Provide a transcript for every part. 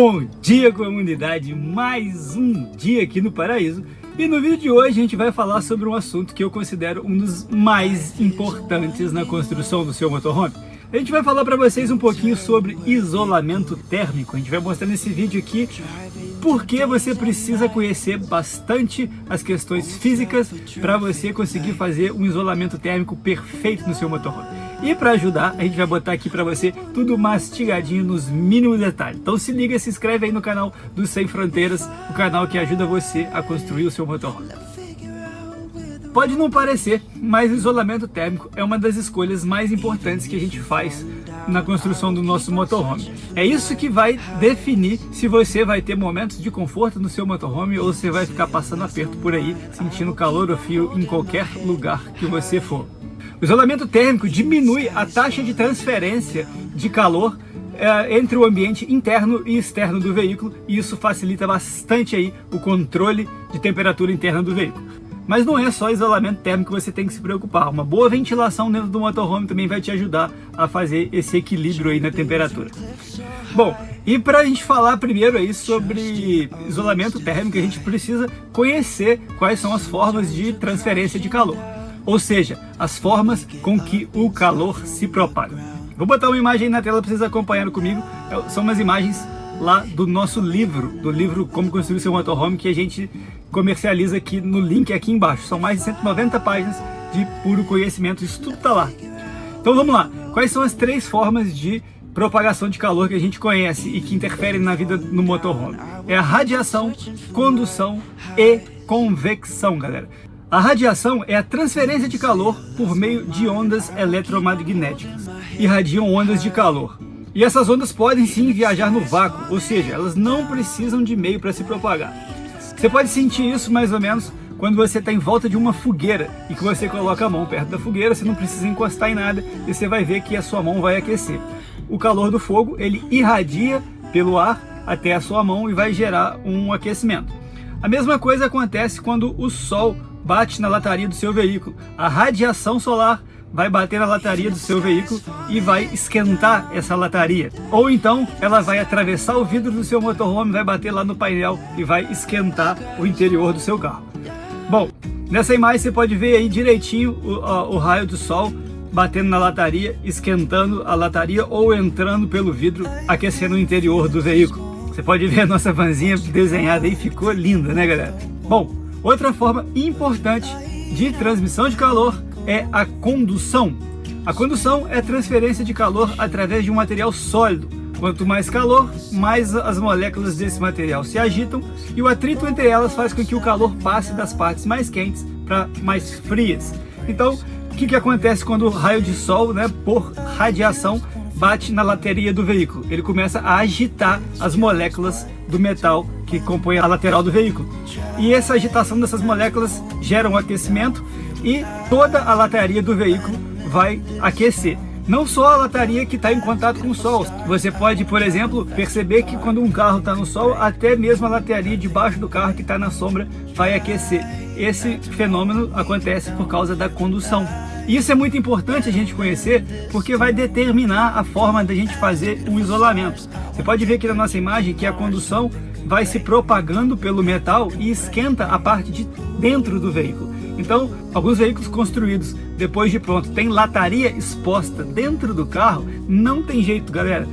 Bom dia, comunidade! Mais um dia aqui no Paraíso. E no vídeo de hoje a gente vai falar sobre um assunto que eu considero um dos mais importantes na construção do seu motorhome. A gente vai falar para vocês um pouquinho sobre isolamento térmico. A gente vai mostrar nesse vídeo aqui porque você precisa conhecer bastante as questões físicas para você conseguir fazer um isolamento térmico perfeito no seu motorhome. E para ajudar, a gente vai botar aqui para você tudo mastigadinho nos mínimos detalhes. Então se liga, se inscreve aí no canal do Sem Fronteiras, o canal que ajuda você a construir o seu motorhome. Pode não parecer, mas o isolamento térmico é uma das escolhas mais importantes que a gente faz na construção do nosso motorhome. É isso que vai definir se você vai ter momentos de conforto no seu motorhome ou se vai ficar passando aperto por aí, sentindo calor ou frio em qualquer lugar que você for. O isolamento térmico diminui a taxa de transferência de calor entre o ambiente interno e externo do veículo, e isso facilita bastante aí o controle de temperatura interna do veículo. Mas não é só isolamento térmico que você tem que se preocupar. Uma boa ventilação dentro do motorhome também vai te ajudar a fazer esse equilíbrio aí na temperatura. Bom, e para a gente falar primeiro aí sobre isolamento térmico, a gente precisa conhecer quais são as formas de transferência de calor. Ou seja, as formas com que o calor se propaga. Vou botar uma imagem aí na tela para vocês acompanharem comigo. São umas imagens lá do nosso livro, Como Construir Seu Motorhome, que a gente comercializa aqui no link aqui embaixo. São mais de 190 páginas de puro conhecimento, isso tudo está lá. Então vamos lá, quais são as 3 formas de propagação de calor que a gente conhece e que interferem na vida no motorhome? É a radiação, condução e convecção, galera. A radiação é a transferência de calor por meio de ondas eletromagnéticas. Irradiam ondas de calor. E essas ondas podem sim viajar no vácuo, ou seja, elas não precisam de meio para se propagar. Você pode sentir isso mais ou menos quando você está em volta de uma fogueira e que você coloca a mão perto da fogueira, você não precisa encostar em nada e você vai ver que a sua mão vai aquecer. O calor do fogo, ele irradia pelo ar até a sua mão e vai gerar um aquecimento. A mesma coisa acontece quando o sol bate na lataria do seu veículo. A radiação solar vai bater na lataria do seu veículo e vai esquentar essa lataria. Ou então ela vai atravessar o vidro do seu motorhome, vai bater lá no painel e vai esquentar o interior do seu carro. Bom, nessa imagem você pode ver aí direitinho o raio do sol batendo na lataria, esquentando a lataria ou entrando pelo vidro, aquecendo o interior do veículo. Você pode ver a nossa vanzinha desenhada aí, ficou linda, né, galera? Bom, outra forma importante de transmissão de calor é a condução. A condução é a transferência de calor através de um material sólido. Quanto mais calor, mais as moléculas desse material se agitam e o atrito entre elas faz com que o calor passe das partes mais quentes para mais frias. Então, o que acontece quando o raio de sol, por radiação, bate na lataria do veículo? Ele começa a agitar as moléculas do metal que compõe a lateral do veículo. E essa agitação dessas moléculas gera um aquecimento e toda a lataria do veículo vai aquecer. Não só a lataria que está em contato com o sol. Você pode, por exemplo, perceber que quando um carro está no sol, até mesmo a lataria debaixo do carro que está na sombra vai aquecer. Esse fenômeno acontece por causa da condução. E isso é muito importante a gente conhecer, porque vai determinar a forma da gente fazer o isolamento. Você pode ver aqui na nossa imagem que a condução vai se propagando pelo metal e esquenta a parte de dentro do veículo. Então, alguns veículos construídos depois de pronto tem lataria exposta dentro do carro, não tem jeito, galera.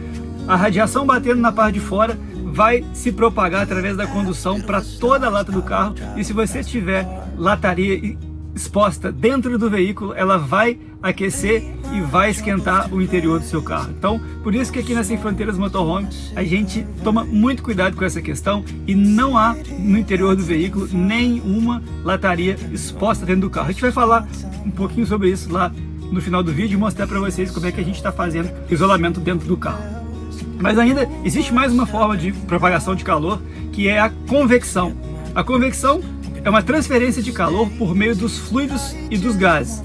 A radiação batendo na parte de fora vai se propagar através da condução para toda a lata do carro, e se você tiver lataria exposta dentro do veículo, ela vai aquecer e vai esquentar o interior do seu carro. Então, por isso que aqui na Sem Fronteiras Motorhome a gente toma muito cuidado com essa questão e não há no interior do veículo nenhuma lataria exposta dentro do carro. A gente vai falar um pouquinho sobre isso lá no final do vídeo e mostrar para vocês como é que a gente está fazendo isolamento dentro do carro. Mas ainda existe mais uma forma de propagação de calor, que é a convecção. A convecção é uma transferência de calor por meio dos fluidos e dos gases.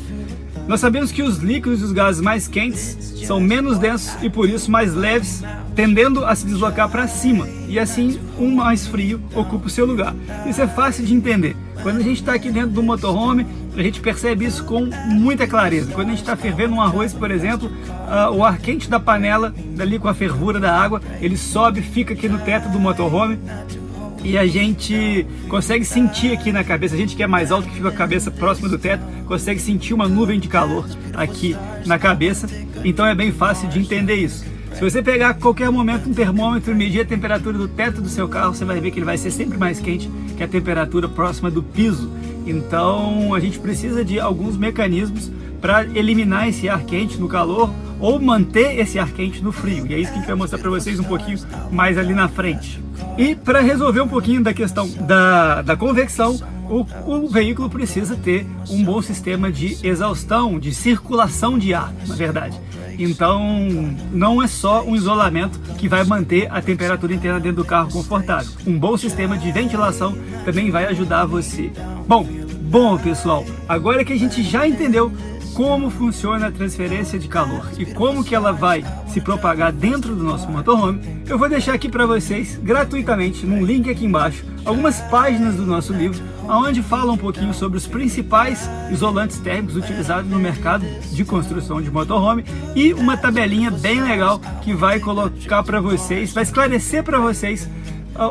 Nós sabemos que os líquidos e os gases mais quentes são menos densos e por isso mais leves, tendendo a se deslocar para cima, e assim um mais frio ocupa o seu lugar. Isso é fácil de entender. Quando a gente está aqui dentro do motorhome a gente percebe isso com muita clareza. Quando a gente está fervendo um arroz, por exemplo, o ar quente da panela, dali com a fervura da água, ele sobe, fica aqui no teto do motorhome, e a gente consegue sentir aqui na cabeça, a gente que é mais alto, que fica com a cabeça próxima do teto, consegue sentir uma nuvem de calor aqui na cabeça, então é bem fácil de entender isso. Se você pegar a qualquer momento um termômetro e medir a temperatura do teto do seu carro, você vai ver que ele vai ser sempre mais quente que a temperatura próxima do piso. Então a gente precisa de alguns mecanismos para eliminar esse ar quente no calor ou manter esse ar quente no frio. E é isso que a gente vai mostrar para vocês um pouquinho mais ali na frente. E para resolver um pouquinho da questão da convecção, o veículo precisa ter um bom sistema de exaustão, de circulação de ar, na verdade. Então, não é só um isolamento que vai manter a temperatura interna dentro do carro confortável. Um bom sistema de ventilação também vai ajudar você. Bom, pessoal, agora que a gente já entendeu como funciona a transferência de calor e como que ela vai se propagar dentro do nosso motorhome, eu vou deixar aqui para vocês, gratuitamente, num link aqui embaixo, algumas páginas do nosso livro, onde fala um pouquinho sobre os principais isolantes térmicos utilizados no mercado de construção de motorhome e uma tabelinha bem legal que vai colocar para vocês, vai esclarecer para vocês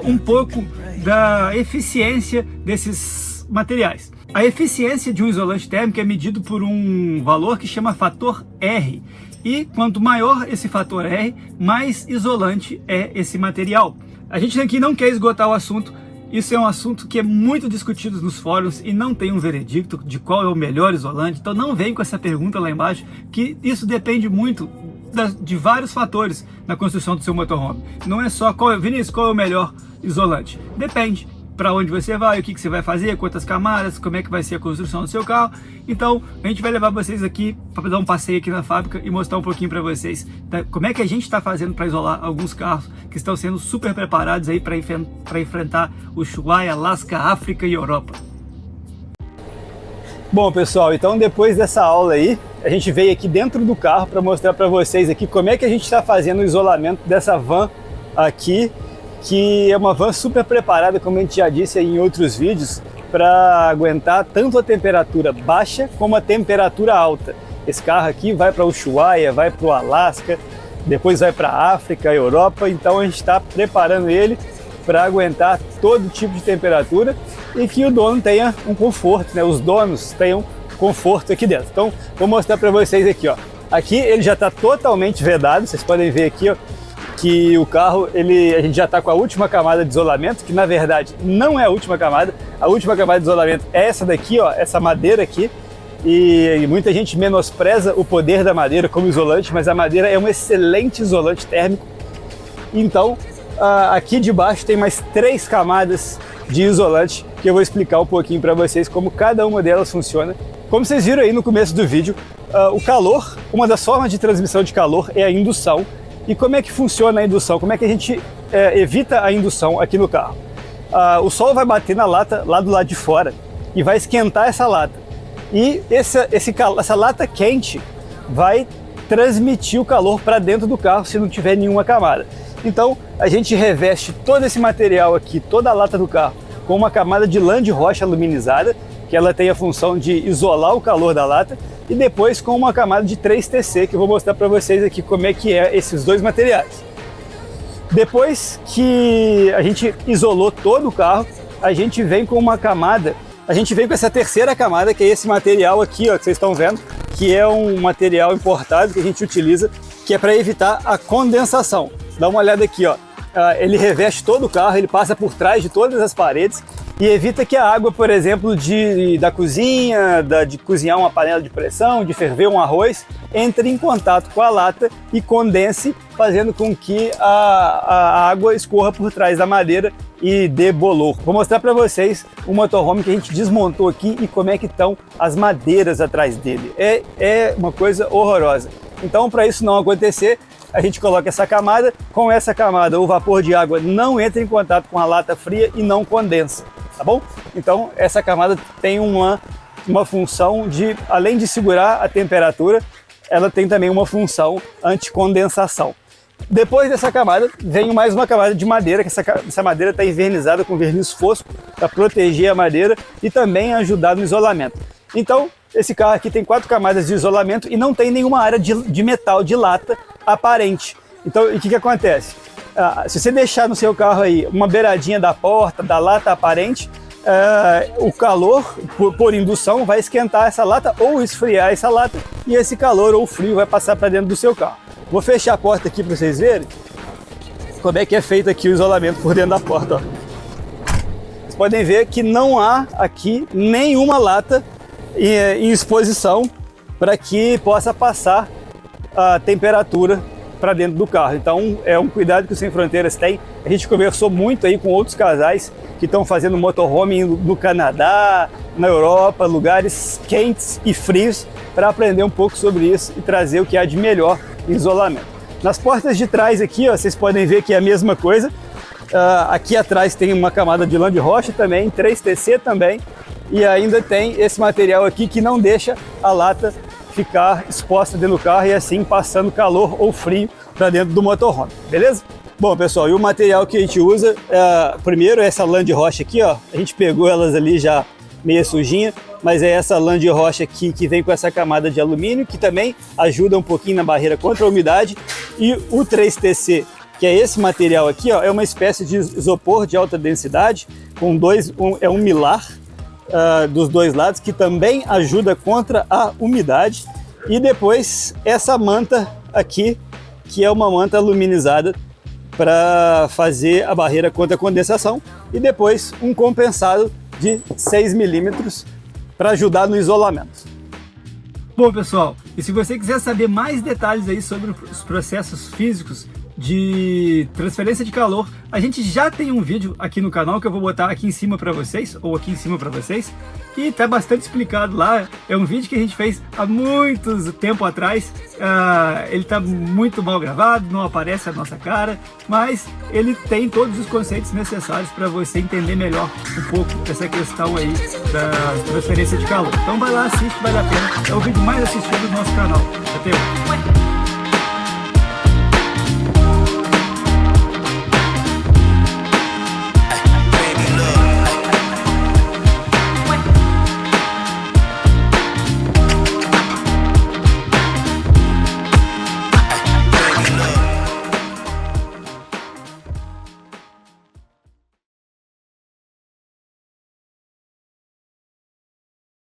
um pouco da eficiência desses materiais. A eficiência de um isolante térmico é medido por um valor que chama fator R. E quanto maior esse fator R, mais isolante é esse material. A gente aqui não quer esgotar o assunto. Isso é um assunto que é muito discutido nos fóruns e não tem um veredicto de qual é o melhor isolante. Então não vem com essa pergunta lá embaixo, que isso depende muito de vários fatores na construção do seu motorhome. Não é só, Vinícius, qual é o melhor isolante? Depende. Para onde você vai, o que você vai fazer, quantas camadas, como é que vai ser a construção do seu carro. Então a gente vai levar vocês aqui para dar um passeio aqui na fábrica e mostrar um pouquinho para vocês como é que a gente está fazendo para isolar alguns carros que estão sendo super preparados aí para enfrentar o Ushuaia, Alasca, África e Europa. Bom, pessoal, então depois dessa aula aí, a gente veio aqui dentro do carro para mostrar para vocês aqui como é que a gente está fazendo o isolamento dessa van aqui, que é uma van super preparada, como a gente já disse aí em outros vídeos, para aguentar tanto a temperatura baixa como a temperatura alta. Esse carro aqui vai para o Ushuaia, vai para o Alasca, depois vai para a África, Europa, então a gente está preparando ele para aguentar todo tipo de temperatura e que o dono tenha um conforto, né? Os donos tenham conforto aqui dentro. Então vou mostrar para vocês aqui, ó. Aqui ele já está totalmente vedado, vocês podem ver aqui, ó, que o carro, a gente já está com a última camada de isolamento, que na verdade não é a última camada de isolamento é essa daqui, ó, essa madeira aqui, e muita gente menospreza o poder da madeira como isolante, mas a madeira é um excelente isolante térmico. Então, aqui debaixo tem mais 3 camadas de isolante, que eu vou explicar um pouquinho para vocês como cada uma delas funciona. Como vocês viram aí no começo do vídeo, o calor, uma das formas de transmissão de calor é a indução. E como é que funciona a indução? Como é que a gente evita a indução aqui no carro? O sol vai bater na lata lá do lado de fora e vai esquentar essa lata. E essa lata quente vai transmitir o calor para dentro do carro se não tiver nenhuma camada. Então a gente reveste todo esse material aqui, toda a lata do carro, com uma camada de lã de rocha aluminizada, que ela tem a função de isolar o calor da lata, e depois com uma camada de 3TC, que eu vou mostrar para vocês aqui como é que é esses dois materiais. Depois que a gente isolou todo o carro, a gente vem com uma camada, a gente vem com essa terceira camada, que é esse material aqui, ó, que vocês estão vendo, que é um material importado que a gente utiliza, que é para evitar a condensação. Dá uma olhada aqui, ó. Ele reveste todo o carro, ele passa por trás de todas as paredes e evita que a água, por exemplo, da cozinha, de cozinhar uma panela de pressão, de ferver um arroz, entre em contato com a lata e condense, fazendo com que a água escorra por trás da madeira e dê bolor. Vou mostrar para vocês o motorhome que a gente desmontou aqui e como é que estão as madeiras atrás dele. É uma coisa horrorosa. Então, para isso não acontecer, a gente coloca essa camada. Com essa camada, o vapor de água não entra em contato com a lata fria e não condensa, tá bom? Então, essa camada tem uma função de, além de segurar a temperatura, ela tem também uma função anticondensação. Depois dessa camada, vem mais uma camada de madeira, que essa madeira está envernizada com verniz fosco para proteger a madeira e também ajudar no isolamento. Então, esse carro aqui tem 4 camadas de isolamento e não tem nenhuma área de metal, de lata aparente. Então, o que acontece? Se você deixar no seu carro aí uma beiradinha da porta, da lata aparente, o calor, por indução, vai esquentar essa lata ou esfriar essa lata e esse calor ou frio vai passar para dentro do seu carro. Vou fechar a porta aqui para vocês verem como é que é feito aqui o isolamento por dentro da porta. Ó. Vocês podem ver que não há aqui nenhuma lata em exposição para que possa passar a temperatura para dentro do carro. Então é um cuidado que o Sem Fronteiras tem. A gente conversou muito aí com outros casais que estão fazendo motorhome no Canadá, na Europa, lugares quentes e frios, para aprender um pouco sobre isso e trazer o que há de melhor em isolamento. Nas portas de trás aqui, ó, vocês podem ver que é a mesma coisa. Aqui atrás tem uma camada de lã de rocha também, 3TC também, e ainda tem esse material aqui que não deixa a lata ficar exposta dentro do carro e assim passando calor ou frio para dentro do motorhome, beleza? Bom, pessoal, e o material que a gente usa, primeiro essa lã de rocha aqui, ó, a gente pegou elas ali já meia sujinha, mas é essa lã de rocha aqui que vem com essa camada de alumínio, que também ajuda um pouquinho na barreira contra a umidade, e o 3TC, que é esse material aqui, ó, é uma espécie de isopor de alta densidade, com um milar dos dois lados, que também ajuda contra a umidade, e depois essa manta aqui, que é uma manta aluminizada para fazer a barreira contra a condensação, e depois um compensado de 6 milímetros para ajudar no isolamento. Bom, pessoal, e se você quiser saber mais detalhes aí sobre os processos físicos de transferência de calor, a gente já tem um vídeo aqui no canal que eu vou botar aqui em cima para vocês, ou aqui em cima para vocês, e tá bastante explicado lá. É um vídeo que a gente fez há muito tempo atrás, ele tá muito mal gravado, não aparece a nossa cara, mas ele tem todos os conceitos necessários para você entender melhor um pouco essa questão aí da transferência de calor. Então vai lá, assiste, vale a pena, é o vídeo mais assistido do nosso canal. Até hoje.